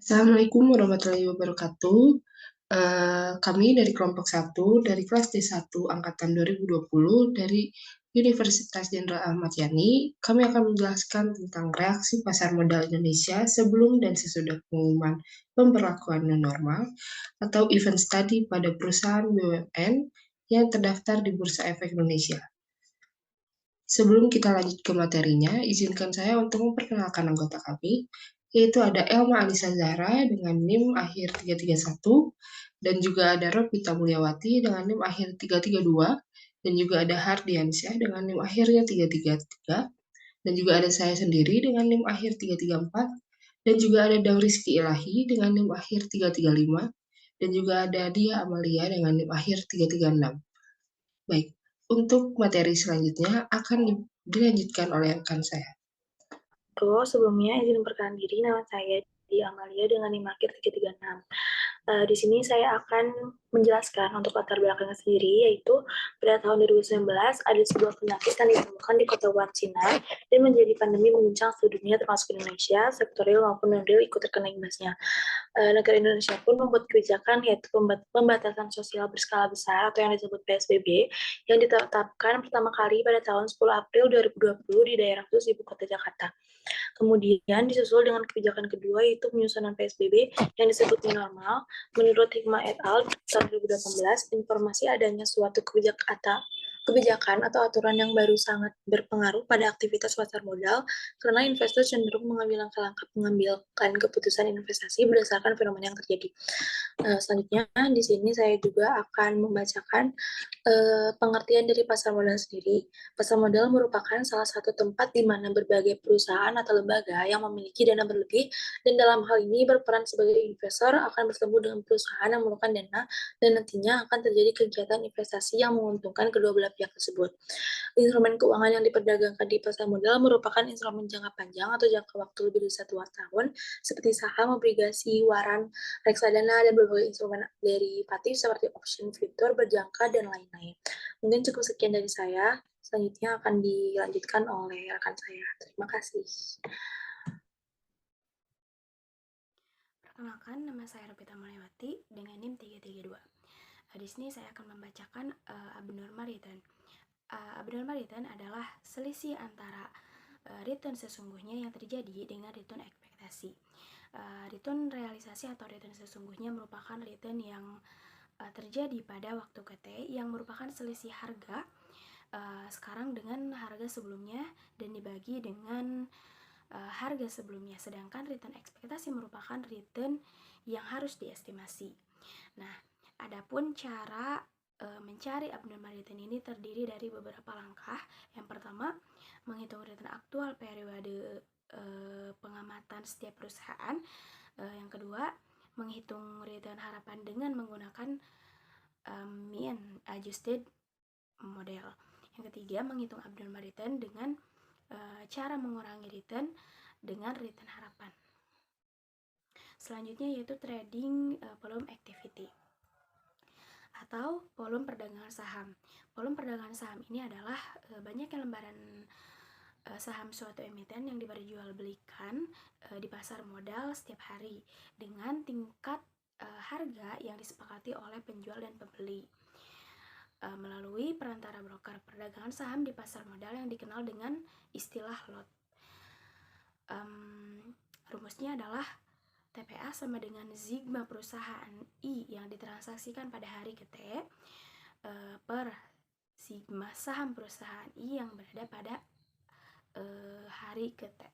Assalamualaikum warahmatullahi wabarakatuh. Kami dari kelompok 1 dari kelas D1 angkatan 2020 dari Universitas Jenderal Ahmad Yani. Kami akan menjelaskan tentang reaksi pasar modal Indonesia sebelum dan sesudah pengumuman pemberlakuan new normal atau event study pada perusahaan BUMN yang terdaftar di Bursa Efek Indonesia. Sebelum kita lanjut ke materinya, izinkan saya untuk memperkenalkan anggota kami, yaitu ada Elma Alisa Zahra dengan NIM akhir 331, dan juga ada Ropita Mulyawati dengan NIM akhir 332, dan juga ada Hardiansyah dengan NIM akhirnya 333, dan juga ada saya sendiri dengan NIM akhir 334, dan juga ada Daud Rizky Ilahi dengan NIM akhir 335, dan juga ada Dia Amalia dengan NIM akhir 336. Baik, untuk materi selanjutnya akan dilanjutkan oleh rekan saya. Sebelumnya izin memperkenalkan diri, nama saya Dia Amalia dengan NIM akhir 336. Di sini saya akan menjelaskan untuk latar belakangnya sendiri, yaitu pada tahun 2019 ada sebuah penyakit yang ditemukan di kota Wuhan, Cina, dan menjadi pandemi mengguncang seluruh dunia termasuk Indonesia, sektorial maupun non-real ikut terkena imbasnya. Negara Indonesia pun membuat kebijakan yaitu pembatasan sosial berskala besar atau yang disebut PSBB yang ditetapkan pertama kali pada tahun 10 April 2020 di daerah khusus Ibu Kota Jakarta. Kemudian disusul dengan kebijakan kedua yaitu penyusunan PSBB yang disebut new normal. Menurut Hikmah et al. Tahun 2018, informasi adanya suatu kebijakan atau aturan yang baru sangat berpengaruh pada aktivitas pasar modal karena investor cenderung mengambil langkah-langkah mengambilkan keputusan investasi berdasarkan fenomena yang terjadi. Selanjutnya di sini saya juga akan membacakan pengertian dari pasar modal sendiri. Pasar modal merupakan salah satu tempat di mana berbagai perusahaan atau lembaga yang memiliki dana berlebih dan dalam hal ini berperan sebagai investor akan bertemu dengan perusahaan yang memerlukan dana dan nantinya akan terjadi kegiatan investasi yang menguntungkan kedua belah pihak tersebut. Instrumen keuangan yang diperdagangkan di pasar modal merupakan instrumen jangka panjang atau jangka waktu lebih dari 1 tahun seperti saham, obligasi, waran, reksadana, dan berbagai instrumen derivatif seperti option, future, berjangka, dan lain-lain. Mungkin cukup sekian dari saya. Selanjutnya akan dilanjutkan oleh rekan saya. Terima kasih. Perkenalkan, nama saya Ropita Mulyawati dengan NIM 332. Di sini saya akan membacakan abnormal return. Abnormal return adalah selisih antara return sesungguhnya yang terjadi dengan return ekspektasi. Return realisasi atau return sesungguhnya merupakan return yang terjadi pada waktu KT yang merupakan selisih harga sekarang dengan harga sebelumnya dan dibagi dengan harga sebelumnya, sedangkan return ekspektasi merupakan return yang harus diestimasi. Nah, adapun cara mencari abnormal return ini terdiri dari beberapa langkah. Yang pertama, menghitung return aktual periode pengamatan setiap perusahaan. Yang kedua, menghitung return harapan dengan menggunakan mean adjusted model. Yang ketiga, menghitung abnormal return dengan cara mengurangi return dengan return harapan. Selanjutnya yaitu trading volume activity atau volume perdagangan saham. Volume perdagangan saham ini adalah banyaknya lembaran saham suatu emiten yang diperjualbelikan di pasar modal setiap hari dengan tingkat harga yang disepakati oleh penjual dan pembeli melalui perantara broker perdagangan saham di pasar modal yang dikenal dengan istilah lot. Rumusnya adalah TPA sama dengan sigma perusahaan I yang ditransaksikan pada hari ke-T per sigma saham perusahaan I yang berada pada hari ke-T.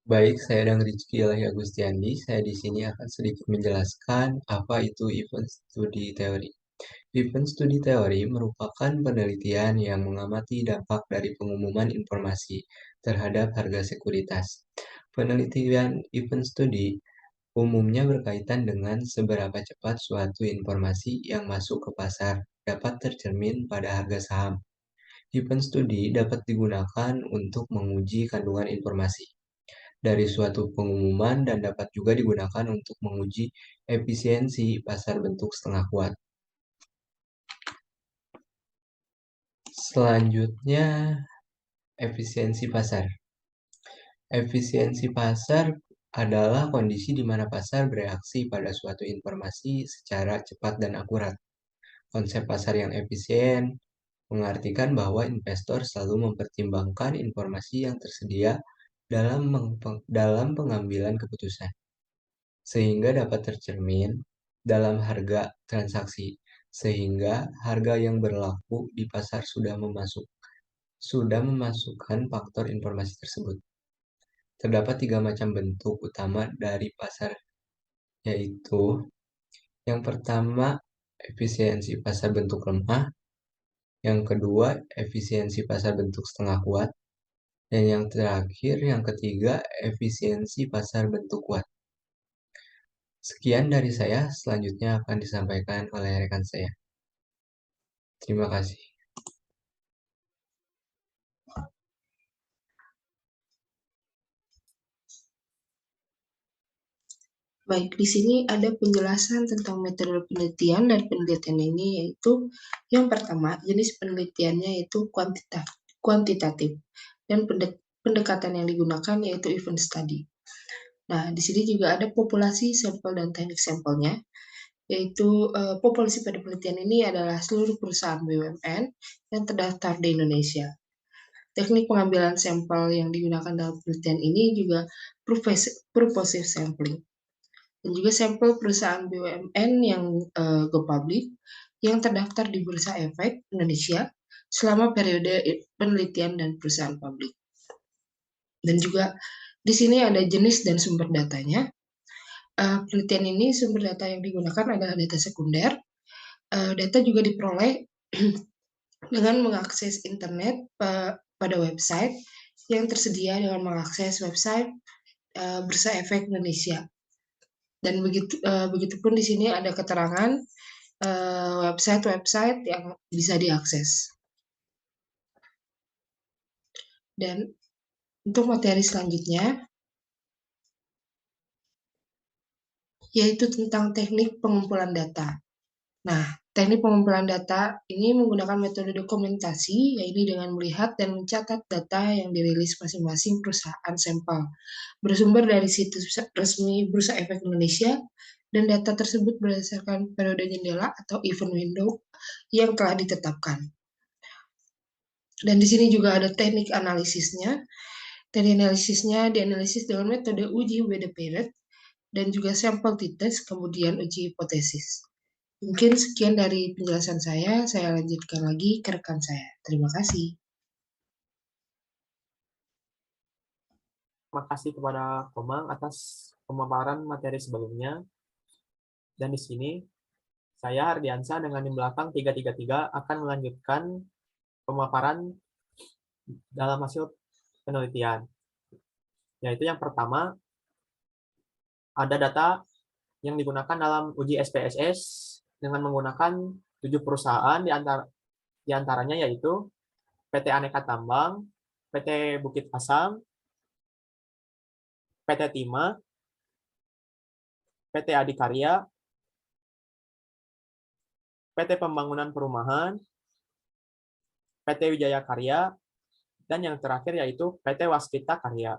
Baik, saya dan Rizky Ilahi Agustiandi. Saya di sini akan sedikit menjelaskan apa itu event study theory. Event study theory merupakan penelitian yang mengamati dampak dari pengumuman informasi terhadap harga sekuritas. Penelitian event study umumnya berkaitan dengan seberapa cepat suatu informasi yang masuk ke pasar dapat tercermin pada harga saham. Event study dapat digunakan untuk menguji kandungan informasi dari suatu pengumuman dan dapat juga digunakan untuk menguji efisiensi pasar bentuk setengah kuat. Selanjutnya, efisiensi pasar. Efisiensi pasar adalah kondisi di mana pasar bereaksi pada suatu informasi secara cepat dan akurat. Konsep pasar yang efisien mengartikan bahwa investor selalu mempertimbangkan informasi yang tersedia dalam pengambilan keputusan, sehingga dapat tercermin dalam harga transaksi, sehingga harga yang berlaku di pasar sudah memasukkan faktor informasi tersebut. Terdapat 3 macam bentuk utama dari pasar, yaitu yang pertama, efisiensi pasar bentuk lemah, yang kedua, efisiensi pasar bentuk setengah kuat, dan yang terakhir, yang ketiga, efisiensi pasar bentuk kuat. Sekian dari saya, selanjutnya akan disampaikan oleh rekan saya. Terima kasih. Baik, di sini ada penjelasan tentang metode penelitian dan penelitian ini, yaitu yang pertama, jenis penelitiannya yaitu kuantitatif dan pendekatan yang digunakan yaitu event study. Nah, di sini juga ada populasi, sampel, dan teknik sampelnya, yaitu populasi pada penelitian ini adalah seluruh perusahaan BUMN yang terdaftar di Indonesia. Teknik pengambilan sampel yang digunakan dalam penelitian ini juga purposive sampling. Dan juga sampel perusahaan BUMN yang go public yang terdaftar di Bursa Efek Indonesia selama periode penelitian dan perusahaan publik. Dan juga di sini ada jenis dan sumber datanya. Penelitian ini sumber data yang digunakan adalah data sekunder. Data juga diperoleh dengan mengakses internet pada website yang tersedia dengan mengakses website Bursa Efek Indonesia. Dan begitupun di sini ada keterangan website-website yang bisa diakses. Dan untuk materi selanjutnya, yaitu tentang teknik pengumpulan data. Nah, teknik pengumpulan data ini menggunakan metode dokumentasi, yaitu dengan melihat dan mencatat data yang dirilis masing-masing perusahaan sampel, bersumber dari situs resmi Bursa Efek Indonesia, dan data tersebut berdasarkan periode jendela atau event window yang telah ditetapkan. Dan di sini juga ada teknik analisisnya. Teknik analisisnya dianalisis dengan metode uji Wede Parrott dan juga sampel t-test, kemudian uji hipotesis. Mungkin sekian dari penjelasan saya lanjutkan lagi ke rekan saya. Terima kasih. Terima kasih kepada Komang atas pemaparan materi sebelumnya. Dan di sini, saya Hardiansyah dengan di belakang 333 akan melanjutkan pemaparan dalam hasil penelitian. Yaitu yang pertama, ada data yang digunakan dalam uji SPSS dengan menggunakan 7 perusahaan di antaranya yaitu PT Aneka Tambang, PT Bukit Asam, PT Timah, PT Adikarya, PT Pembangunan Perumahan, PT Wijaya Karya, dan yang terakhir yaitu PT Waskita Karya.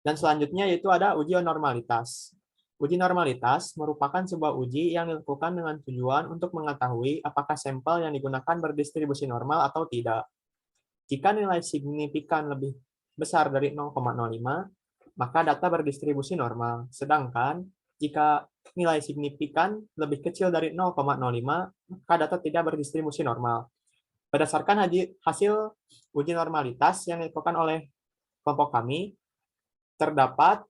Dan selanjutnya yaitu ada uji normalitas. Uji normalitas merupakan sebuah uji yang dilakukan dengan tujuan untuk mengetahui apakah sampel yang digunakan berdistribusi normal atau tidak. Jika nilai signifikan lebih besar dari 0,05, maka data berdistribusi normal. Sedangkan jika nilai signifikan lebih kecil dari 0,05, maka data tidak berdistribusi normal. Berdasarkan hasil uji normalitas yang dilakukan oleh kelompok kami, terdapat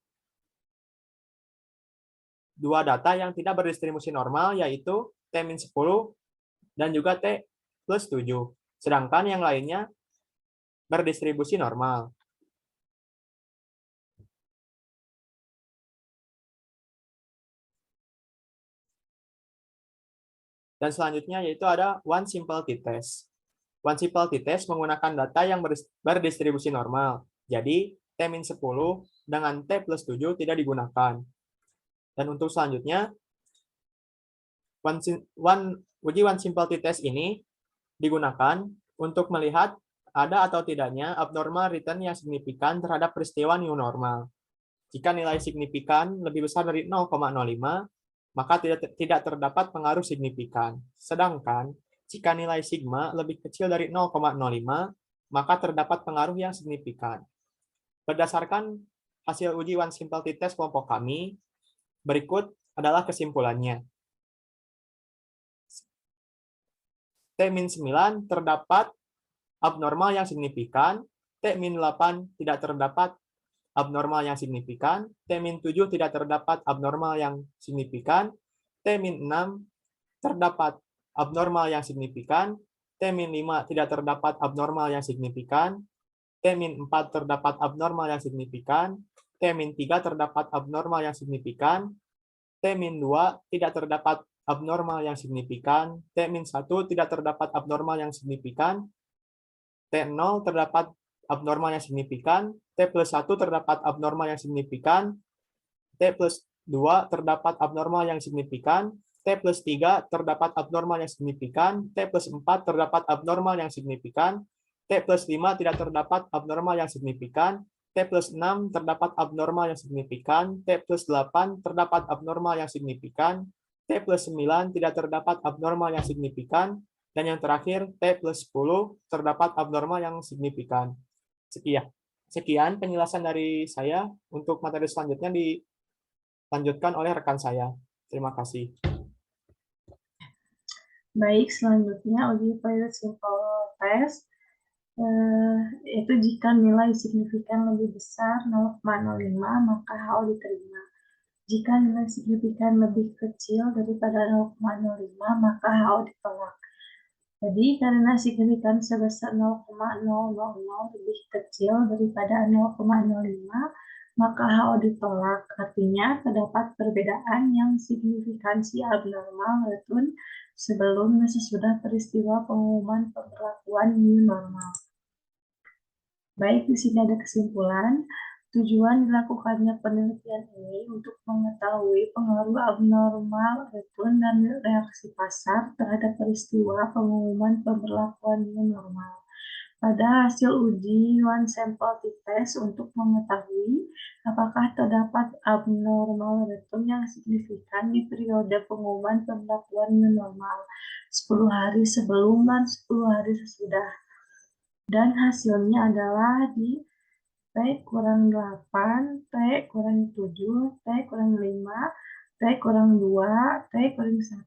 2 data yang tidak berdistribusi normal, yaitu T-10 dan juga T+7. Sedangkan yang lainnya berdistribusi normal. Dan selanjutnya yaitu ada one simple t-test. One simple t-test menggunakan data yang berdistribusi normal. Jadi T-10 dengan T+7 tidak digunakan. Dan untuk selanjutnya, uji one simple t-test ini digunakan untuk melihat ada atau tidaknya abnormal return yang signifikan terhadap peristiwa new normal. Jika nilai signifikan lebih besar dari 0,05, maka tidak terdapat pengaruh signifikan. Sedangkan jika nilai sigma lebih kecil dari 0,05, maka terdapat pengaruh yang signifikan. Berdasarkan hasil uji one simple t-test kelompok kami, berikut adalah kesimpulannya. T-9 terdapat abnormal yang signifikan, T-8 tidak terdapat abnormal yang signifikan, T-7 tidak terdapat abnormal yang signifikan, T-6 terdapat abnormal yang signifikan, T-5 tidak terdapat abnormal yang signifikan, T-4 terdapat abnormal yang signifikan, T-3 terdapat abnormal yang signifikan, T-2 tidak terdapat abnormal yang signifikan, T-1 tidak terdapat abnormal yang signifikan, T0 terdapat abnormal yang signifikan, T+1 terdapat abnormal yang signifikan, T+2 terdapat abnormal yang signifikan, T+3 terdapat abnormal yang signifikan, T+4 terdapat abnormal yang signifikan, T+5 tidak terdapat abnormal yang signifikan, T+6 terdapat abnormal yang signifikan, T+8 terdapat abnormal yang signifikan, T+9 tidak terdapat abnormal yang signifikan, dan yang terakhir T+10 terdapat abnormal yang signifikan. Sekian penjelasan dari saya. Untuk materi selanjutnya dilanjutkan oleh rekan saya. Terima kasih. Baik, selanjutnya uji pilot simple test. Yaitu jika nilai signifikan lebih besar 0,05 maka HO diterima. Jika nilai signifikan lebih kecil daripada 0,05 maka HO ditolak. Jadi karena signifikan sebesar 0,000 lebih kecil daripada 0,05 maka HO ditolak. Artinya terdapat perbedaan yang signifikansi abnormal return sebelum dan sesudah peristiwa pengumuman pemberlakuan new normal. Baik, di sini ada kesimpulan. Tujuan dilakukannya penelitian ini untuk mengetahui pengaruh abnormal return dan reaksi pasar terhadap peristiwa pengumuman pemberlakuan new normal. Pada hasil uji one sample t-test untuk mengetahui apakah terdapat abnormal return yang signifikan di periode pengumuman pemberlakuan new normal 10 hari sebelum dan 10 hari sesudah. Dan hasilnya adalah di T kurang 8, T kurang 7, T kurang 5, T kurang 2, T kurang 1,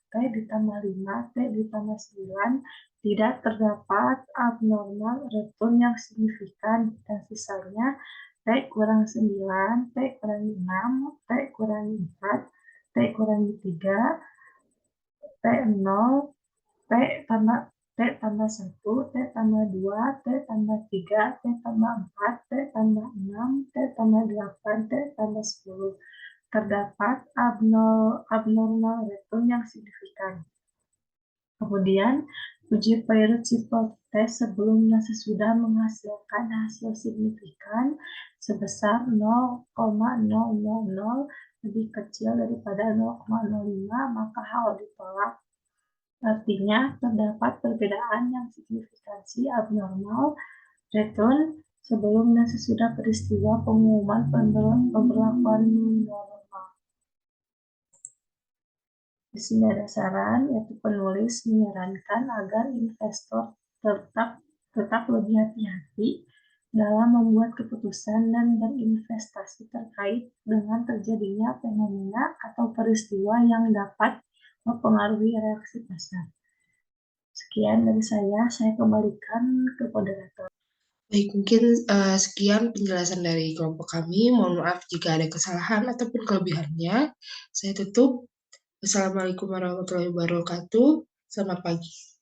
T ditambah 5, T ditambah 9, tidak terdapat abnormal return yang signifikan. Dan sisanya T kurang 9, T kurang 6, T kurang 4, T kurang 3, T0, T tambah 1, T tambah 2, T tambah 3, T tambah 4, T tambah 6, T tambah 8, T tambah 10. Terdapat abnormal return yang signifikan. Kemudian, uji pilot simple test sebelum dan sesudah menghasilkan hasil signifikan sebesar 0,000 lebih kecil daripada 0,05 maka HO ditolak. Artinya, terdapat perbedaan yang signifikansi abnormal return sebelum dan sesudah peristiwa pengumuman pemberlakuan new normal. Di sini ada saran, yaitu penulis menyarankan agar investor tetap lebih hati-hati dalam membuat keputusan dan berinvestasi terkait dengan terjadinya fenomena atau peristiwa yang dapat mempengaruhi reaksi pasar. Sekian dari saya kembalikan ke moderator. Baik, mungkin sekian penjelasan dari kelompok kami. Mohon maaf jika ada kesalahan ataupun kelebihannya. Saya tutup. Wassalamualaikum warahmatullahi wabarakatuh. Selamat pagi.